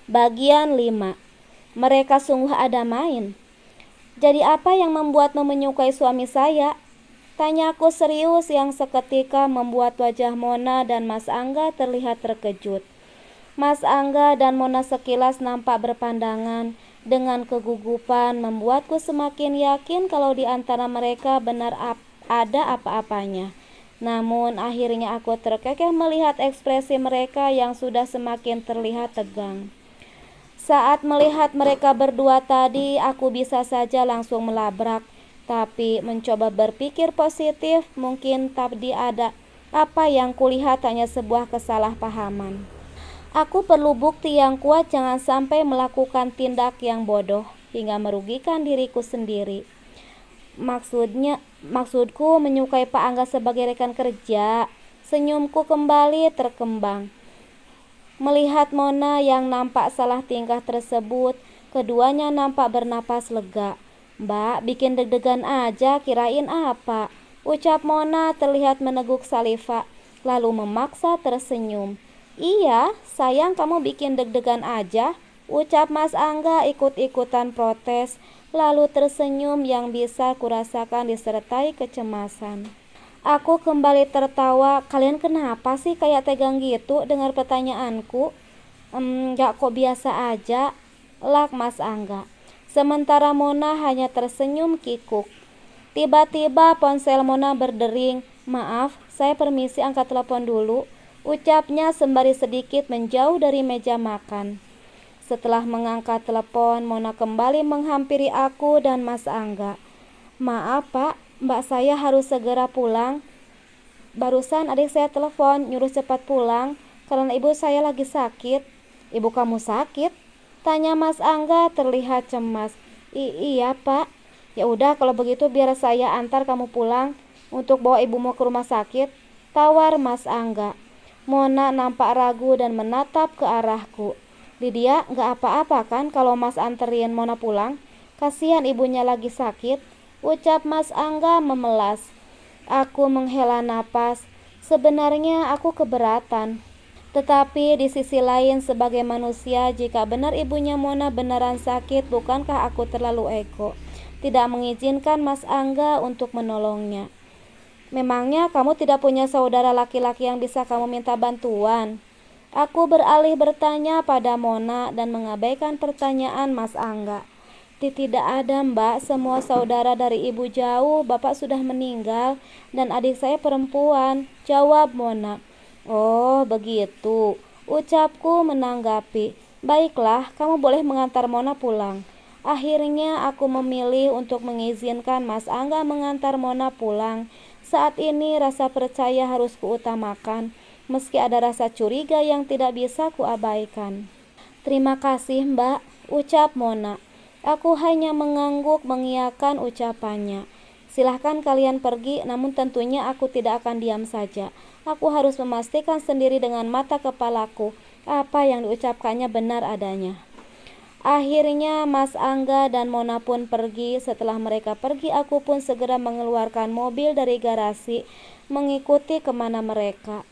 Bagian 5. Mereka sungguh ada main. Jadi apa yang membuatmu menyukai suami saya? Tanyaku serius yang seketika membuat wajah Mona dan Mas Angga terlihat terkejut. Mas Angga dan Mona sekilas nampak berpandangan dengan kegugupan, membuatku semakin yakin kalau di antara mereka benar ada apa-apanya. Namun akhirnya aku terkekeh melihat ekspresi mereka yang sudah semakin terlihat tegang. Saat melihat mereka berdua tadi, aku bisa saja langsung melabrak, tapi mencoba berpikir positif, mungkin tadi ada apa yang kulihat hanya sebuah kesalahpahaman. Aku perlu bukti yang kuat, jangan sampai melakukan tindak yang bodoh hingga merugikan diriku sendiri. Maksudku menyukai Pak Angga sebagai rekan kerja. Senyumku kembali terkembang. Melihat Mona yang nampak salah tingkah tersebut, keduanya nampak bernapas lega. Mbak, bikin deg-degan aja, kirain apa? Ucap Mona terlihat meneguk saliva, lalu memaksa tersenyum. Iya, sayang kamu bikin deg-degan aja, ucap Mas Angga ikut-ikutan protes, lalu tersenyum yang bisa kurasakan disertai kecemasan. Aku kembali tertawa. Kalian kenapa sih kayak tegang gitu dengar pertanyaanku? Gak kok biasa aja, lak Mas Angga. Sementara Mona hanya tersenyum kikuk. Tiba-tiba ponsel Mona berdering. Maaf, saya permisi angkat telepon dulu, ucapnya sembari sedikit menjauh dari meja makan. Setelah mengangkat telepon, Mona kembali menghampiri aku dan Mas Angga. Maaf Pak, Mbak saya harus segera pulang. Barusan adik saya telepon nyuruh cepat pulang karena ibu saya lagi sakit. Ibu kamu sakit? Tanya Mas Angga terlihat cemas. Iya Pak. Ya udah kalau begitu biar saya antar kamu pulang untuk bawa ibumu ke rumah sakit, tawar Mas Angga. Mona nampak ragu dan menatap ke arahku. Lydia, gak apa-apa kan kalau Mas anterin Mona pulang? Kasihan ibunya lagi sakit, ucap Mas Angga memelas. Aku menghela napas. Sebenarnya aku keberatan. Tetapi di sisi lain sebagai manusia, jika benar ibunya Mona beneran sakit, bukankah aku terlalu ego tidak mengizinkan Mas Angga untuk menolongnya? Memangnya kamu tidak punya saudara laki-laki yang bisa kamu minta bantuan? Aku beralih bertanya pada Mona dan mengabaikan pertanyaan Mas Angga. Tidak ada Mbak, semua saudara dari ibu jauh, bapak sudah meninggal dan adik saya perempuan, jawab Mona. Oh begitu, ucapku menanggapi. Baiklah, kamu boleh mengantar Mona pulang. Akhirnya aku memilih untuk mengizinkan Mas Angga mengantar Mona pulang. Saat ini rasa percaya harus kuutamakan, meski ada rasa curiga yang tidak bisa kuabaikan. Terima kasih Mbak, ucap Mona. Aku hanya mengangguk mengiyakan ucapannya. Silahkan kalian pergi, namun tentunya aku tidak akan diam saja. Aku harus memastikan sendiri dengan mata kepalaku apa yang diucapkannya benar adanya. Akhirnya Mas Angga dan Mona pun pergi. Setelah mereka pergi, aku pun segera mengeluarkan mobil dari garasi, mengikuti kemana mereka.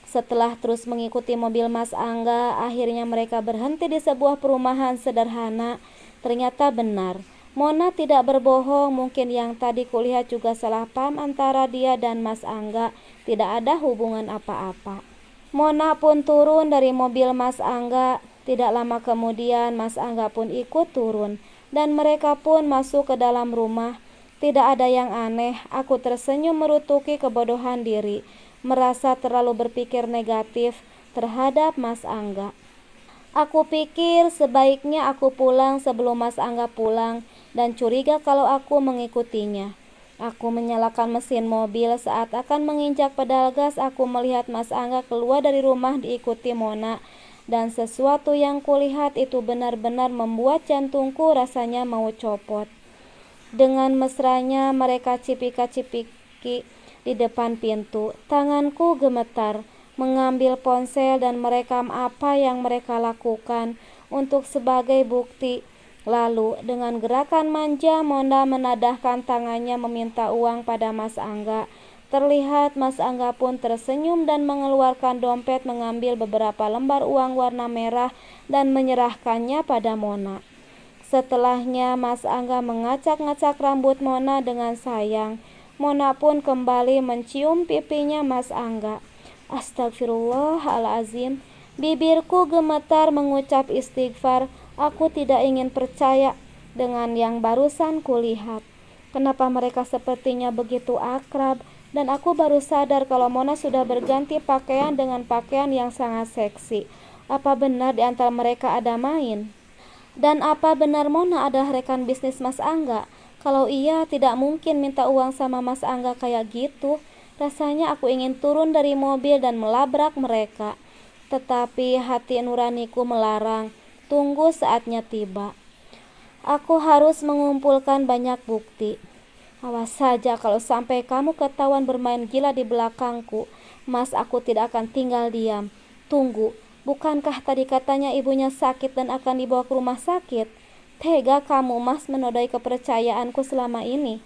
Setelah terus mengikuti mobil Mas Angga, akhirnya mereka berhenti di sebuah perumahan sederhana. Ternyata benar, Mona tidak berbohong. Mungkin yang tadi kulihat juga salah paham antara dia dan Mas Angga. Tidak ada hubungan apa-apa. Mona pun turun dari mobil Mas Angga. Tidak lama kemudian Mas Angga pun ikut turun dan mereka pun masuk ke dalam rumah. Tidak ada yang aneh. Aku tersenyum merutuki kebodohan diri, merasa terlalu berpikir negatif terhadap Mas Angga. Aku pikir sebaiknya aku pulang sebelum Mas Angga pulang dan curiga kalau aku mengikutinya. Aku menyalakan mesin mobil. Saat akan menginjak pedal gas, aku melihat Mas Angga keluar dari rumah diikuti Mona, dan sesuatu yang kulihat itu benar-benar membuat jantungku rasanya mau copot. Dengan mesranya mereka cipika-cipiki di depan pintu. Tanganku gemetar mengambil ponsel dan merekam apa yang mereka lakukan untuk sebagai bukti. Lalu dengan gerakan manja, Mona menadahkan tangannya meminta uang pada Mas Angga. Terlihat Mas Angga pun tersenyum dan mengeluarkan dompet, mengambil beberapa lembar uang warna merah dan menyerahkannya pada Mona. Setelahnya Mas Angga mengacak-ngacak rambut Mona dengan sayang. Mona pun kembali mencium pipinya Mas Angga. Astagfirullahalazim. Bibirku gemetar mengucap istighfar. Aku tidak ingin percaya dengan yang barusan kulihat. Kenapa mereka sepertinya begitu akrab? Dan aku baru sadar kalau Mona sudah berganti pakaian dengan pakaian yang sangat seksi. Apa benar di antara mereka ada main? Dan apa benar Mona adalah rekan bisnis Mas Angga? Kalau iya, tidak mungkin minta uang sama Mas Angga kayak gitu. Rasanya aku ingin turun dari mobil dan melabrak mereka. Tetapi hati nuraniku melarang. Tunggu saatnya tiba. Aku harus mengumpulkan banyak bukti. Awas saja kalau sampai kamu ketahuan bermain gila di belakangku, Mas, aku tidak akan tinggal diam. Tunggu, bukankah tadi katanya ibunya sakit dan akan dibawa ke rumah sakit? Tega kamu, Mas, menodai kepercayaanku selama ini.